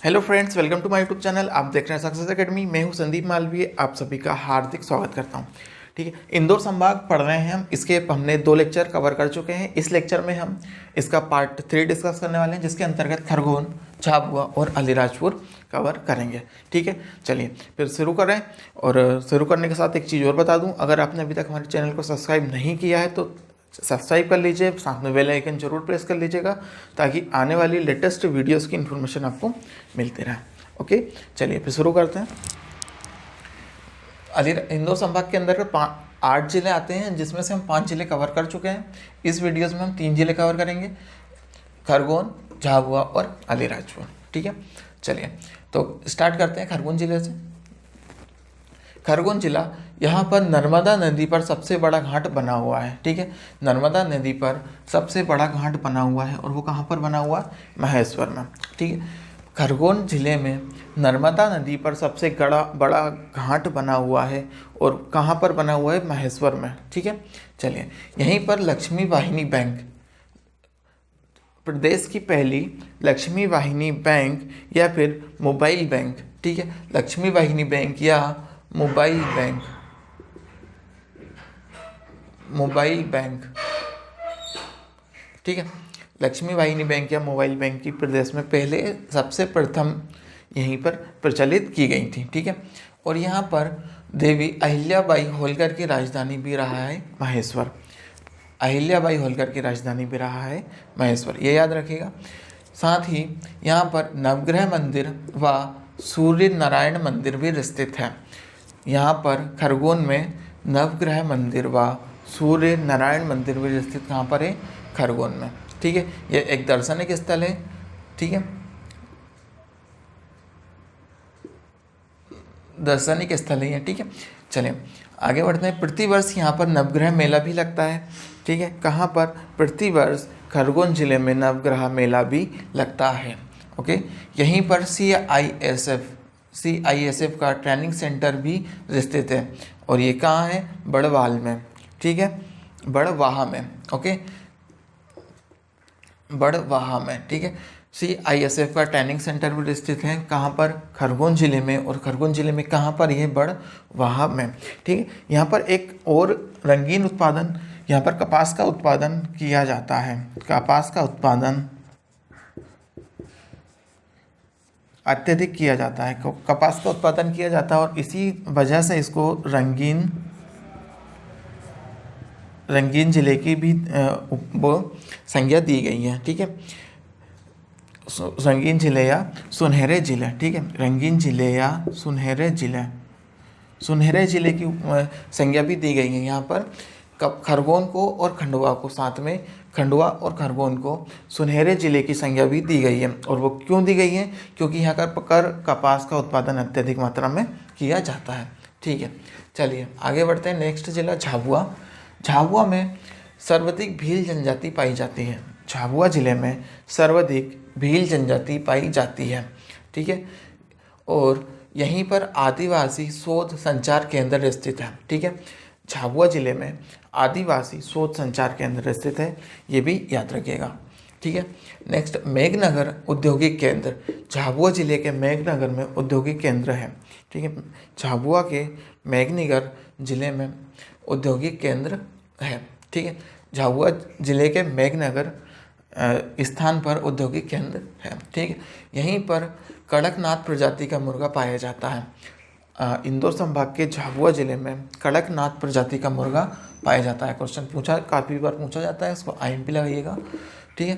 Hello friends, welcome to my YouTube channel. आप देख रहे हैं सक्सेस एकेडमी। मैं हूं संदीप मालवीय, आप सभी का हार्दिक स्वागत करता हूं। ठीक है, इंदौर संभाग पढ़ रहे हैं हम। इसके हमने 2 लेक्चर कवर कर चुके हैं। इस लेक्चर में हम इसका पार्ट 3 डिस्कस करने वाले हैं, जिसके अंतर्गत खरगोन, झाबुआ और अलीराजपुर कवर करेंगे। ठीक है, चलिए फिर शुरू करें। और शुरू करने के साथ एक चीज़ और बता दूँ, अगर आपने अभी तक हमारे चैनल को सब्सक्राइब नहीं किया है तो सब्सक्राइब कर लीजिए, साथ में बेल आइकन जरूर प्रेस कर लीजिएगा, ताकि आने वाली लेटेस्ट वीडियोस की इन्फॉर्मेशन आपको मिलती रहे। ओके, चलिए फिर शुरू करते हैं। इंदौर संभाग के अंदर 8 जिले आते हैं, जिसमें से हम 5 जिले कवर कर चुके हैं। इस वीडियोस में हम 3 जिले कवर करेंगे, खरगोन, झाबुआ और अलीराजपुर। ठीक है, चलिए तो स्टार्ट करते हैं खरगोन जिले से। खरगोन जिला, यहाँ पर नर्मदा नदी पर सबसे बड़ा घाट बना हुआ है। ठीक है, नर्मदा नदी पर सबसे बड़ा घाट बना हुआ है, और वो कहाँ पर बना हुआ है? महेश्वर में। ठीक है, खरगोन जिले में नर्मदा नदी पर सबसे बड़ा घाट बना हुआ है, और कहाँ पर बना हुआ है? महेश्वर में। ठीक है, चलिए यहीं पर लक्ष्मी वाहिनी बैंक, प्रदेश की पहली लक्ष्मी वाहिनी बैंक या फिर मोबाइल बैंक। ठीक है, लक्ष्मी वाहिनी बैंक या मोबाइल बैंक, मोबाइल बैंक। ठीक है, लक्ष्मी वाहिनी बैंक या मोबाइल बैंक की प्रदेश में पहले सबसे प्रथम यहीं पर प्रचलित की गई थी। ठीक है, और यहाँ पर देवी अहिल्याबाई होलकर की राजधानी भी रहा है महेश्वर। अहिल्याबाई होलकर की राजधानी भी रहा है महेश्वर, ये याद रखिएगा। साथ ही यहाँ पर नवग्रह मंदिर व सूर्य नारायण मंदिर भी स्थित है। यहाँ पर खरगोन में नवग्रह मंदिर व सूर्य नारायण मंदिर भी स्थित कहाँ पर है? खरगोन में। ठीक है, ये एक दार्शनिक स्थल है। ठीक है, दार्शनिक स्थल है ये। ठीक है, चलिए आगे बढ़ते हैं। प्रतिवर्ष यहाँ पर नवग्रह मेला भी लगता है। ठीक है, कहाँ पर? प्रतिवर्ष खरगोन जिले में नवग्रह मेला भी लगता है। ओके, यहीं पर CISF का ट्रेनिंग सेंटर भी स्थित है, और ये कहाँ है? बड़वाल में। ठीक है, बड़वाहा में। ओके, बड़वाहा में। ठीक है, CISF का ट्रेनिंग सेंटर भी स्थित है कहाँ पर? खरगोन जिले में। और खरगोन जिले में कहाँ पर? ये बड़वाहा में। ठीक है, यहाँ पर एक और रंगीन उत्पादन, यहाँ पर कपास का उत्पादन किया जाता है। कपास का उत्पादन अत्यधिक किया जाता है, कपास का उत्पादन किया जाता है, और इसी वजह से इसको रंगीन जिले की भी वो संज्ञा दी गई है। ठीक है, रंगीन जिले या सुनहरे जिले। ठीक है, रंगीन जिले या सुनहरे जिले की संज्ञा भी दी गई है। यहाँ पर खरगोन को और खंडवा को, साथ में खंडवा और खरगोन को सुनहरे जिले की संज्ञा भी दी गई है। और वो क्यों दी गई है? क्योंकि यहाँ पर कपास का उत्पादन अत्यधिक मात्रा में किया जाता है। ठीक है, चलिए आगे बढ़ते हैं। नेक्स्ट जिला झाबुआ। झाबुआ में सर्वाधिक भील जनजाति पाई जाती है। झाबुआ जिले में सर्वाधिक भील जनजाति पाई जाती है। ठीक है, और यहीं पर आदिवासी शोध संचार केंद्र स्थित है। ठीक है, झाबुआ जिले में आदिवासी शोध संचार केंद्र स्थित है, ये भी याद रखिएगा। ठीक है, नेक्स्ट मेघनगर औद्योगिक केंद्र। झाबुआ जिले के मेघनगर में औद्योगिक केंद्र है। ठीक है, झाबुआ के मेघनगर जिले में औद्योगिक केंद्र है। ठीक है, झाबुआ जिले के मेघनगर स्थान पर औद्योगिक केंद्र है। ठीक है, यहीं पर कड़कनाथ प्रजाति का मुर्गा पाया जाता है। इंदौर संभाग के झाबुआ जिले में कड़कनाथ प्रजाति का मुर्गा पाया जाता है। क्वेश्चन काफ़ी बार पूछा जाता है, इसको IMP लगाइएगा। ठीक है,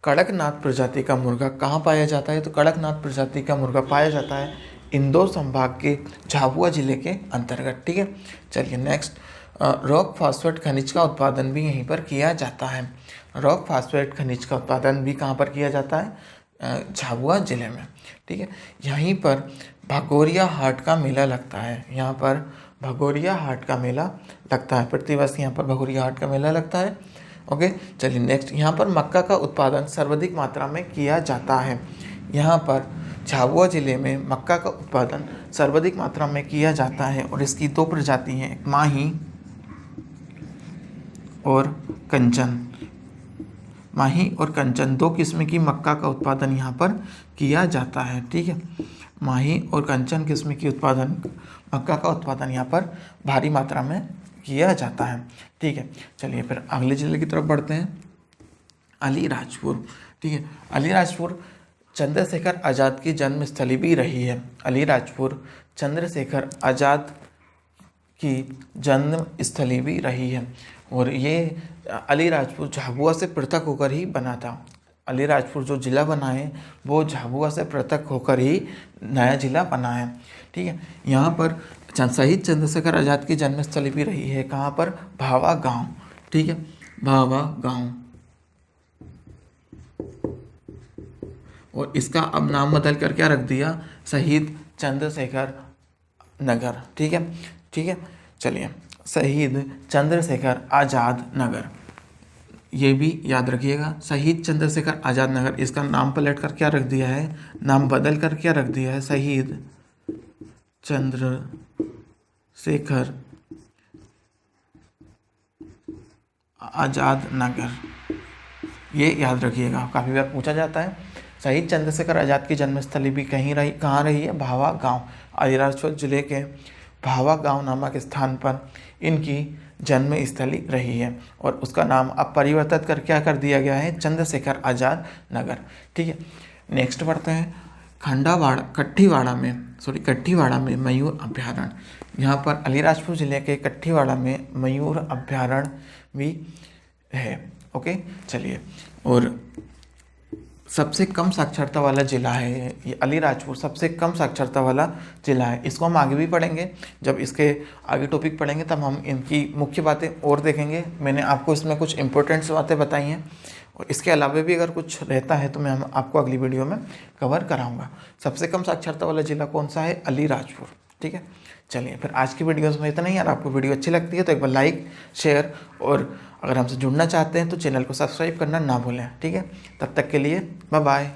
कड़कनाथ प्रजाति का मुर्गा कहाँ पाया जाता है? तो कड़कनाथ प्रजाति का मुर्गा पाया जाता है इंदौर संभाग के झाबुआ जिले के अंतर्गत। ठीक है, चलिए नेक्स्ट। रॉक फास्फेट खनिज का उत्पादन भी यहीं पर किया जाता है। रॉक फास्फेट खनिज का उत्पादन भी कहाँ पर किया जाता है? झाबुआ जिले में। ठीक है, यहीं पर भगोरिया हाट का मेला लगता है। यहाँ पर भगोरिया हाट का मेला लगता है, प्रतिवर्ष यहाँ पर भगोरिया हाट का मेला लगता है। ओके, चलिए नेक्स्ट। यहाँ पर मक्का का उत्पादन सर्वाधिक मात्रा में किया जाता है। यहाँ पर झाबुआ जिले में मक्का का उत्पादन सर्वाधिक मात्रा में किया जाता है, और इसकी 2 प्रजाति हैं, एक माही और कंचन। माही और कंचन, दो किस्म की मक्का का उत्पादन यहाँ पर किया जाता है। ठीक है, माही और कंचन किस्म की मक्का का उत्पादन यहाँ पर भारी मात्रा में किया जाता है। ठीक है, चलिए फिर अगले जिले की तरफ बढ़ते हैं, अलीराजपुर। ठीक है, अलीराजपुर चंद्रशेखर आज़ाद की जन्मस्थली भी रही है। अलीराजपुर चंद्रशेखर आज़ाद की जन्म स्थली भी रही है, और ये अलीराजपुर झाबुआ से पृथक होकर ही बना था। अलीराजपुर जो ज़िला बना है वो झाबुआ से पृथक होकर ही नया ज़िला बना है। ठीक है, यहाँ पर शहीद चंद्रशेखर आज़ाद की जन्मस्थली भी रही है। कहाँ पर? भावा गांव। ठीक है, भावा गांव, और इसका अब नाम बदल कर क्या रख दिया? शहीद चंद्रशेखर नगर। ठीक है, ठीक है, चलिए, शहीद चंद्रशेखर आज़ाद नगर, ये भी याद रखिएगा, शहीद चंद्रशेखर आज़ाद नगर। इसका नाम पलट कर क्या रख दिया है? नाम बदल कर क्या रख दिया है? शहीद चंद्रशेखर आज़ाद नगर, ये याद रखिएगा, काफ़ी बार पूछा जाता है। शहीद चंद्रशेखर आज़ाद की जन्मस्थली भी कहाँ रही है? भावा गांव। अलीराजपुर जिले के भावा गांव नामक स्थान पर इनकी जन्मस्थली रही है, और उसका नाम अब परिवर्तित कर क्या कर दिया गया है? चंद्रशेखर आज़ाद नगर। ठीक है, नेक्स्ट बढ़ते हैं, कट्ठीवाड़ा में मयूर अभ्यारण्य। यहाँ पर अलीराजपुर जिले के कट्ठीवाड़ा में मयूर अभ्यारण्य भी है। ओके, चलिए, और सबसे कम साक्षरता वाला ज़िला है ये अलीराजपुर, सबसे कम साक्षरता वाला ज़िला है। इसको हम आगे भी पढ़ेंगे, जब इसके आगे टॉपिक पढ़ेंगे तब हम इनकी मुख्य बातें और देखेंगे। मैंने आपको इसमें कुछ इंपॉर्टेंट बातें बताई हैं, और इसके अलावा भी अगर कुछ रहता है तो मैं आपको अगली वीडियो में कवर कराऊँगा। सबसे कम साक्षरता वाला ज़िला कौन सा है? अलीराजपुर। ठीक है, चलिए, फिर आज की वीडियो में इतना ही। अगर आपको वीडियो अच्छी लगती है तो एक बार लाइक, शेयर, और अगर हमसे जुड़ना चाहते हैं तो चैनल को सब्सक्राइब करना ना भूलें। ठीक है, तब तक के लिए बाय बाय।